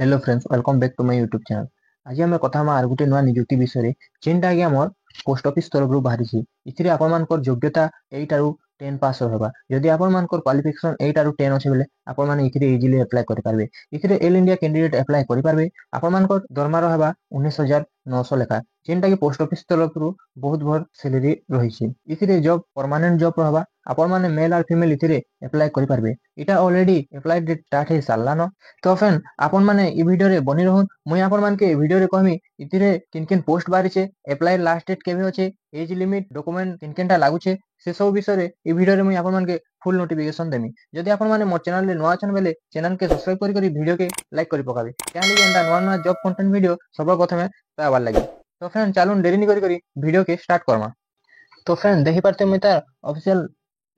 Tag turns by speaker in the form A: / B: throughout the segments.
A: Hello friends, welcome back to my YouTube channel. आज आम कथा आर गोटे नुआ नियुक्ति विषय जेनटा कि आमर पोस्ट ऑफिस तरफ बाहरी इथिरे आपण मानकर योग्यता 8 आरु 10 पास होगा। जदि आपण मानकर क्वालिफिकेशन 8 आरु 10 अच्छे बेले आपण माने इथिरे इजीली अप्लाई कर पारबे। इथिरे एल इंडिया कैंडिडेट अप्लाई कर पारबे। आपण मानकर दरमा रहबा 19,900 लेखा, जेनटा कि पोस्ट ऑफिस तरफ बहुत भर सैलरी रही। इथिरे जॉब परमानेंट जॉब रहबा। आपण माने मेल और फीमेल इथिरे अप्लाई कर पारबे। इटा ऑलरेडी अप्लाई डेट स्टार्ट हे सारलानो। तो फ्रेंड आपण माने ई वीडियो रे बनी रहन। मुई आपण मान के वीडियो रे कहमी इथिरे किन किन पोस्ट बाहरी छे, अप्लाई लास्ट डेट केबे होचे, एज लिमिट, डॉक्यूमेंट किन किनटा लागू छे, से सब विषय रे ई वीडियो रे मुई आपण मान के फुल नोटिफिकेशन देमी। जदि आपण माने मोर चैनल रे नुआ अछन बेले चैनल के सब्सक्राइब करी वीडियो के लाइक करी पकाबे। काहे कि एंदा नुआ नुआ जॉब कंटेंट वीडियो सब प्रथमे पावार लागि। तो फ्रेंड चालून देरी नि करी वीडियो के स्टार्ट करमा। तो फ्रेंड देखि पारते मुई तार ऑफिशियल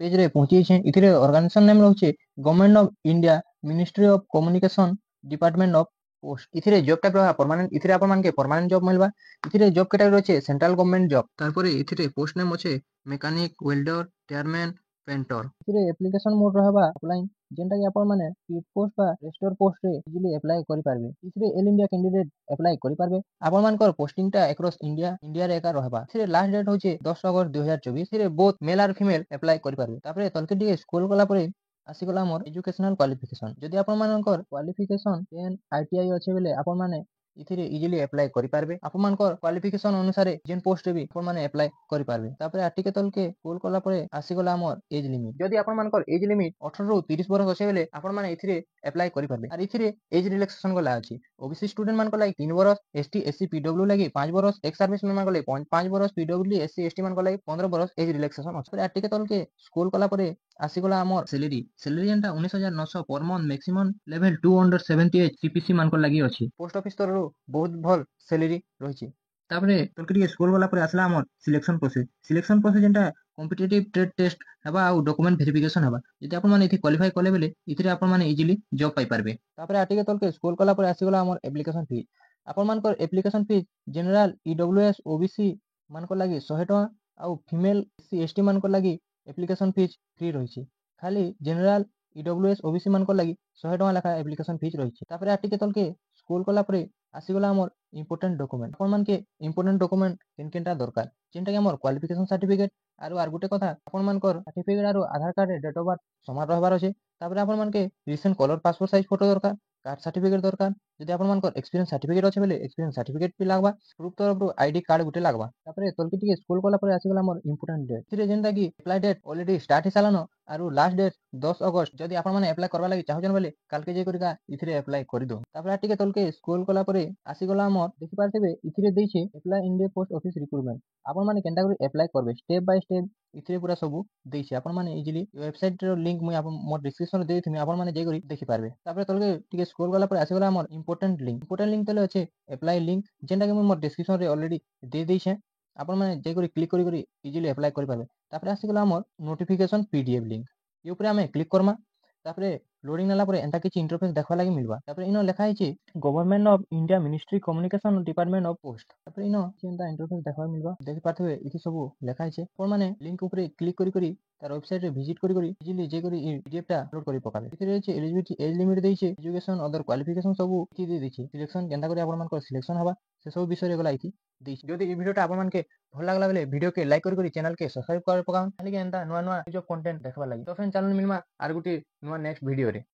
A: पेज रे पहुंची छे। इथिरे ऑर्गेनाइजेशन नेम रहउचे government of India, ministry of communication, department of post. इथिरे जॉब टाइप रहा परमानेंट। इथिरे आपण मान के परमानेंट जॉब मिलबा। इथिरे जॉब कैटेगरी रहउचे सेंट्रल गवर्नमेंट जॉब। तारपरे इथिरे पोस्ट नेम होचे मैकेनिक, वेल्डर, टायरमैन, पेंटर। इथिरे एप्लीकेशन मोड रहबा ऑफलाइन, जेनटा कि आपण माने स्पीड पोस्ट बा रेस्टोर पोस्ट रे इजीली अप्लाई करि पारबे। इथिरे एल इंडिया कैंडिडेट अप्लाई करि पारबे। आपण मानकर पोस्टिंग टा अक्रॉस इंडिया रे एका रहबा। इथिरे लास्ट डेट होचे 10 अगस्त 2024। इथिरे बोथ मेल और फीमेल अप्लाई करि पारबे। तापरे तलके टिके स्क्रॉल कला परे आसीगला मोर एजुकेशनल क्वालिफिकेशन। जदि आपण मानकर क्वालिफिकेशन 10 आईटीआई अच्छे बेले आपण माने इथिरे इजीली अप्लाई करि पारबे। आपण मानकर क्वालिफिकेशन अनुसार जेन पोस्ट रे भी आपण माने अप्लाई करि पारबे। तापरे आटिके तलके स्क्रॉल कला परे आसीगला मोर एज लिमिट। जदि आपण मानकर एज लिमिट 18 रु 30 बरस अच्छे बेले आपण माने इथिरे अप्लाई करि पारबे। आर इथिरे एज रिलैक्सेशन गला अछि। ओबीसी स्टूडेंट मान को लागि 3 बरस, एसटी एससी पीडब्ल्यू लागि 5 बरस, एक्स सर्विस मैन मान को लागि 5 बरस, पीडब्ल्यू एससी एसटी मान को लागि 15 बरस एज रिलैक्सेशन अछि। आटिके तलके स्क्रॉल कला परे आसीगला हमर सैलरी एंटा 19,900 पर month. Maximum level 2 under 78 CPC मान को लागि अछि। पोस्ट ऑफिस तरह बहुत भल सैलरी रहिछि। तापरे तलके टिके स्क्रॉल कला परे आसला हमर सिलेक्शन प्रोसेस जेंटा कॉम्पिटिटिव ट्रेड टेस्ट हबा आ डॉक्यूमेंट वेरिफिकेशन हबा। जदि आपण माने इथि क्वालिफाई कले बेले इथिरे आपण माने इजीली जॉब पाई पारबे। तापरे आटिके तलके स्क्रॉल कला परे आसीगला हमर एप्लीकेशन फी। आपण मानकर application fee general EWS OBC मान को लागि 100 टका आ फीमेल एससी एसटी मान को लागि एप्लीकेशन फीस फ्री रहिछि। खाली जनरल ईडब्ल्यूएस ओबीसी मान को लागि 100 टका लेखा एप्लीकेशन फीस रहिछि। तापरे आटिके तलके स्क्रॉल कला परे आसीगला हमर इंपोर्टेंट डॉक्यूमेंट। आपण मान के इंपोर्टेंट डॉक्यूमेंट किन किनटा दरकार, जेंटा कि हमर क्वालिफिकेशन सर्टिफिकेट आर गुटे कथा आपण मानकर सर्टिफिकेट आरो आधार कार्ड रे डेट ऑफ बर्थ समान रहबार अछि। तापरे आपण मान के recent colour passport size photo दरकार, कास्ट सर्टिफिकेट दरकार। जदि आपण मानकर एक्सपीरियंस सर्टिफिकेट अछि बेले एक्सपीरियंस सर्टिफिकेट भी लागबा। प्रूफ तरफ आईडी कार्ड गुटे लागबा। तापरे तलके टिके स्क्रॉल कला परे आसीगला हमर इंपोर्टेंट डेट। इथिरे जेंटा कि अप्लाई डेट ऑलरेडी स्टार्ट हे सालानो आरो लास्ट डेट 10 अगस्त। जदि आपण माने अप्लाई करबा लागि चाहउछन बेले कालके जे करिका इथिरे अप्लाई करि दो। तापरे टिके तलके स्क्रॉल कला परे आसीगला हमर देखि पारथेबे इथिरे दैछे apply in the post office recruitment. आपण माने केनता करि अप्लाई करबे स्टेप बाय स्टेप इथिरे पूरा सब दैछे। आपण माने इजीली वेबसाइट रो लिंक मुई आपण मोर डिस्क्रिप्शन रे देथिमि। आपण माने जे करि देखि पारबे। तापरे तलके टिके स्क्रॉल कला परे आसीगला हमर इंपोर्टेंट लिंक तले अछि अप्लाई लिंक, जेंटा कि मुई मोर डिस्क्रिप्शन रे ऑलरेडी दे दैछे। आपण माने जे करि क्लिक करि इजीली अप्लाई करि पारबे। तापरे आसीगला हमर नोटिफिकेशन पीडीएफ लिंक। ये ऊपर आमे क्लिक करमा। तापरे लोडिंग नेला परे एंता किछि इंटरफेस देखबा लागि मिलबा। तापरे इनो लेखा हिछि government of India, ministry communication, department of post. तापरे इनो एंता इंटरफेस देखबा मिलबा। देखि पाथबे इथि सब लेखा हिछि। आपण माने लिंक ऊपर क्लिक करि तार वेबसाइट रे विजिट करि इजीली जे करि पीडीएफ टा अपलोड करि पकाबे। इथि हिछि एलिजिबिलिटी एज लिमिट दैछि, एजुकेशन अदर क्वालिफिकेशन सब इथि दे दैछि। सिलेक्शन केनता करि आपण मानकर सिलेक्शन हबा से सब विषय रे गला इथि दैछि। जदि ई वीडियो टा आपण मानके भल लागला बेले वीडियो के लाइक करि चैनल के सब्सक्राइब कर पकाउन। खाली के एंता नुआ नुआ जो कंटेंट देखबा लागि। तो फ्रेंड चैनल मिलमा आर गुटी नुआ नेक्स्ट वीडियो रे।